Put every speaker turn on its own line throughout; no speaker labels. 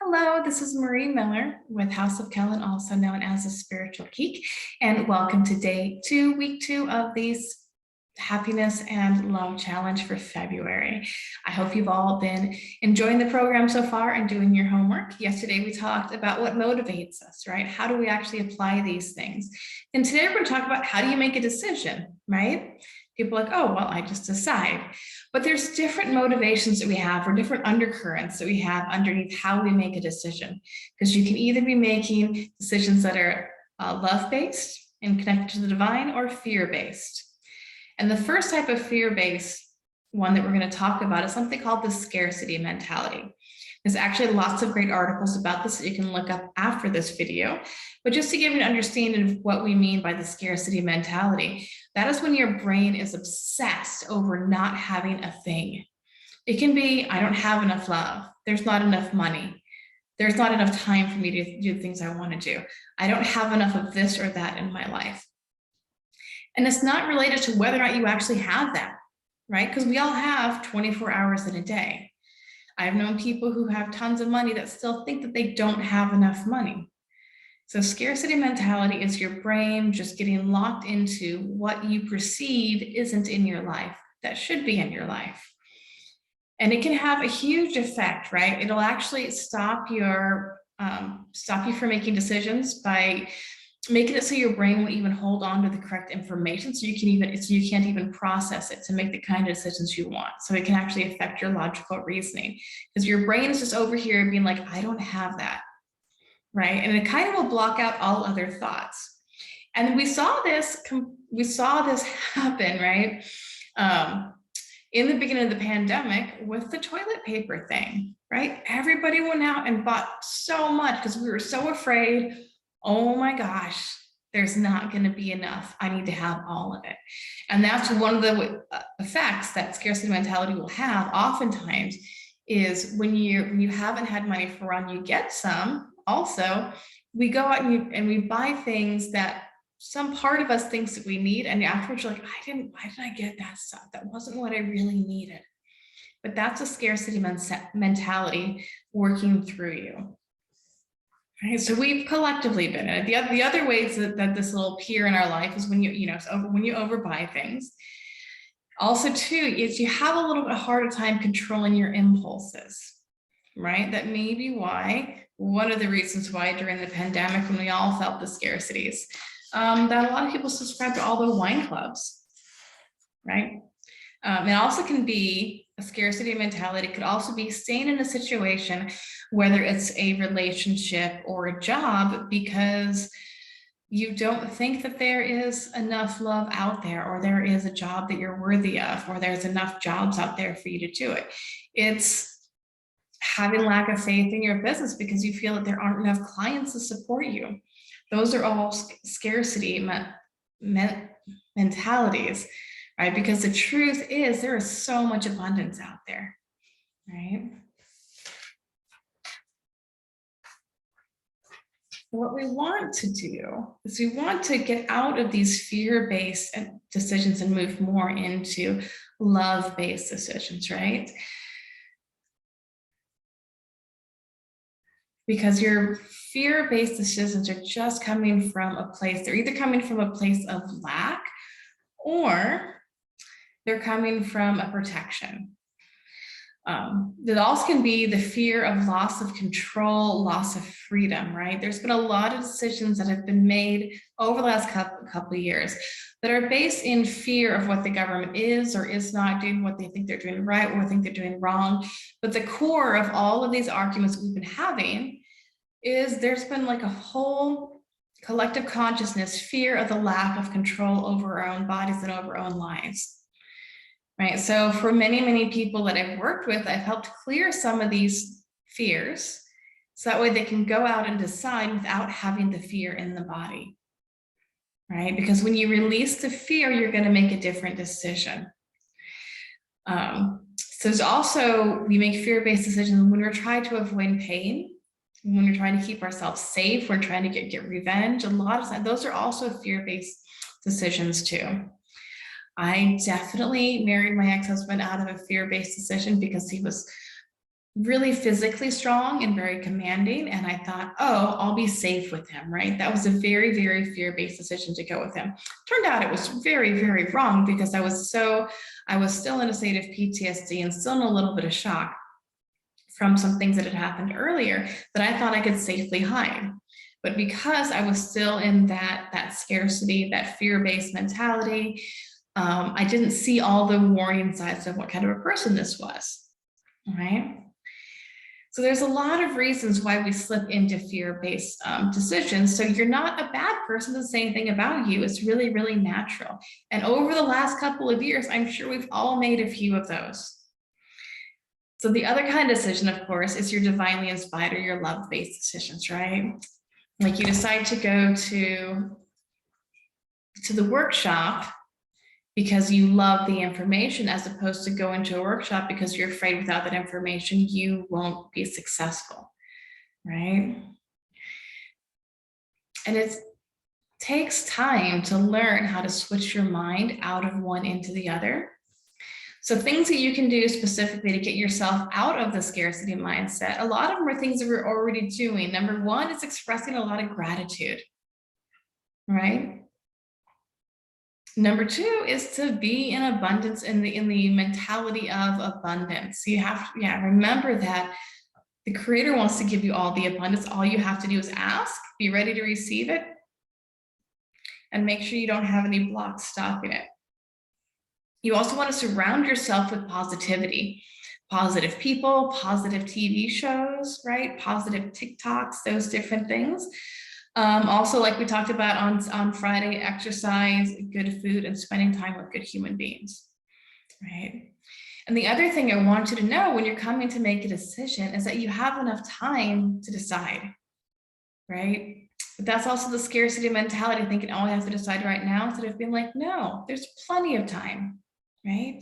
Hello, this is Marie Miller with House of Kellen, also known as the Spiritual Geek, and welcome to day 2, week 2 of these happiness and love challenge for February. I hope you've all been enjoying the program so far and doing your homework. Yesterday we talked about what motivates us, right? How do we actually apply these things? And today we're going to talk about how do you make a decision, right? People are like, oh, well, I just decide. But there's different motivations that we have or different undercurrents that we have underneath how we make a decision. Because you can either be making decisions that are love-based and connected to the divine or fear-based. And the first type of fear-based one that we're going to talk about is something called the scarcity mentality. There's actually lots of great articles about this that you can look up after this video. But just to give you an understanding of what we mean by the scarcity mentality, that is when your brain is obsessed over not having a thing. It can be, I don't have enough love. There's not enough money. There's not enough time for me to do things I want to do. I don't have enough of this or that in my life. And it's not related to whether or not you actually have that, right? Because we all have 24 hours in a day. I've known people who have tons of money that still think that they don't have enough money. So scarcity mentality is your brain just getting locked into what you perceive isn't in your life that should be in your life. And it can have a huge effect, right? It'll actually stop you from making decisions by making it so your brain won't even hold on to the correct information, so you can't even process it to make the kind of decisions you want. So it can actually affect your logical reasoning because your brain is just over here being like, I don't have that, right? And it kind of will block out all other thoughts. And we saw this happen, right? In the beginning of the pandemic with the toilet paper thing, right? Everybody went out and bought so much because we were so afraid. Oh my gosh, there's not going to be enough. I need to have all of it. And that's one of the effects that scarcity mentality will have oftentimes is when you haven't had money for one, you get some. Also, we go out and we buy things that some part of us thinks that we need. And afterwards you're like, why did I get that stuff? That wasn't what I really needed. But that's a scarcity mentality working through you. Right, so we've collectively been in it. The other ways that this will appear in our life is when when you overbuy things. Also, too, is you have a little bit harder time controlling your impulses, right? That may be why, one of the reasons why during the pandemic, when we all felt the scarcities, that a lot of people subscribe to all the wine clubs, right? It also can be a scarcity mentality. It could also be staying in a situation, whether it's a relationship or a job, because you don't think that there is enough love out there, or there is a job that you're worthy of, or there's enough jobs out there for you to do it. It's having lack of faith in your business because you feel that there aren't enough clients to support you. Those are all scarcity mentalities. Right? Because the truth is there is so much abundance out there, right? What we want to do is we want to get out of these fear-based decisions and move more into love-based decisions, right? Because your fear-based decisions are just coming from a place, they're either coming from a place of lack or they're coming from a protection. That also can be the fear of loss of control, loss of freedom, right? There's been a lot of decisions that have been made over the last couple of years that are based in fear of what the government is or is not doing, what they think they're doing right or think they're doing wrong. But the core of all of these arguments we've been having is there's been like a whole collective consciousness, fear of the lack of control over our own bodies and over our own lives. Right. So for many, many people that I've worked with, I've helped clear some of these fears. So that way they can go out and decide without having the fear in the body. Right. Because when you release the fear, you're going to make a different decision. So there's also, we make fear-based decisions when we're trying to avoid pain, when we're trying to keep ourselves safe, we're trying to get revenge. A lot of times, those are also fear-based decisions too. I definitely married my ex-husband out of a fear-based decision because he was really physically strong and very commanding. And I thought, oh, I'll be safe with him, right? That was a very, very fear-based decision to go with him. Turned out it was very, very wrong because I was still in a state of PTSD and still in a little bit of shock from some things that had happened earlier that I thought I could safely hide. But because I was still in that scarcity, that fear-based mentality, I didn't see all the warning signs of what kind of a person this was, right? So there's a lot of reasons why we slip into fear-based decisions. So you're not a bad person to say anything about you. It's really, really natural. And over the last couple of years, I'm sure we've all made a few of those. So the other kind of decision, of course, is your divinely inspired or your love-based decisions, right? Like you decide to go to the workshop because you love the information, as opposed to going to a workshop because you're afraid without that information, you won't be successful, right? And it takes time to learn how to switch your mind out of one into the other. So things that you can do specifically to get yourself out of the scarcity mindset, a lot of them are things that we're already doing. Number one is expressing a lot of gratitude, right? Number two is to be in abundance, in the mentality of abundance. You have to, remember that the Creator wants to give you all the abundance. All you have to do is ask, be ready to receive it, and make sure you don't have any blocks stopping it. You also want to surround yourself with positivity, positive people, positive TV shows, right? Positive TikToks, those different things. Also, like we talked about on Friday, exercise, good food, and spending time with good human beings, right? And the other thing I want you to know when you're coming to make a decision is that you have enough time to decide, right? But that's also the scarcity mentality, thinking, oh, I have to decide right now, instead of being like, no, there's plenty of time, right?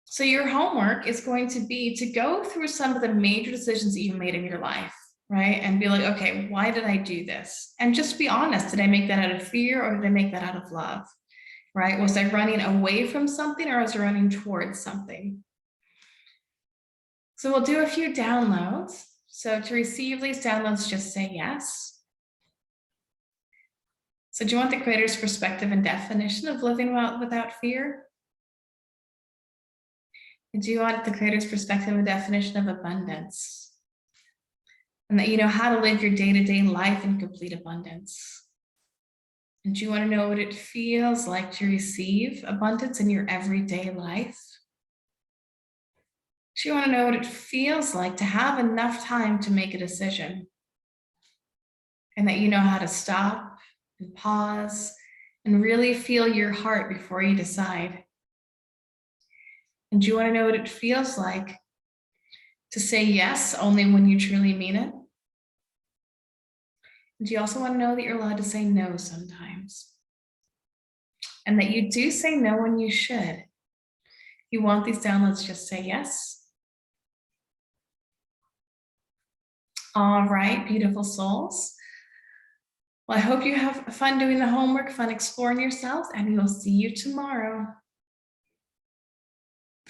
So your homework is going to be to go through some of the major decisions that you've made in your life, right? And be like, okay, why did I do this? And just be honest. Did I make that out of fear, or did I make that out of love, right? Was I running away from something, or was I running towards something? So we'll do a few downloads. So to receive these downloads, just say yes. So do you want the Creator's perspective and definition of living without fear? And do you want the Creator's perspective and definition of abundance? And that you know how to live your day-to-day life in complete abundance. And do you want to know what it feels like to receive abundance in your everyday life? Do you want to know what it feels like to have enough time to make a decision? And that you know how to stop and pause and really feel your heart before you decide? And do you want to know what it feels like to say yes only when you truly mean it? Do you also want to know that you're allowed to say no sometimes? And that you do say no when you should. If you want these downloads, just say yes. All right, beautiful souls. Well, I hope you have fun doing the homework, fun exploring yourselves, and we will see you tomorrow.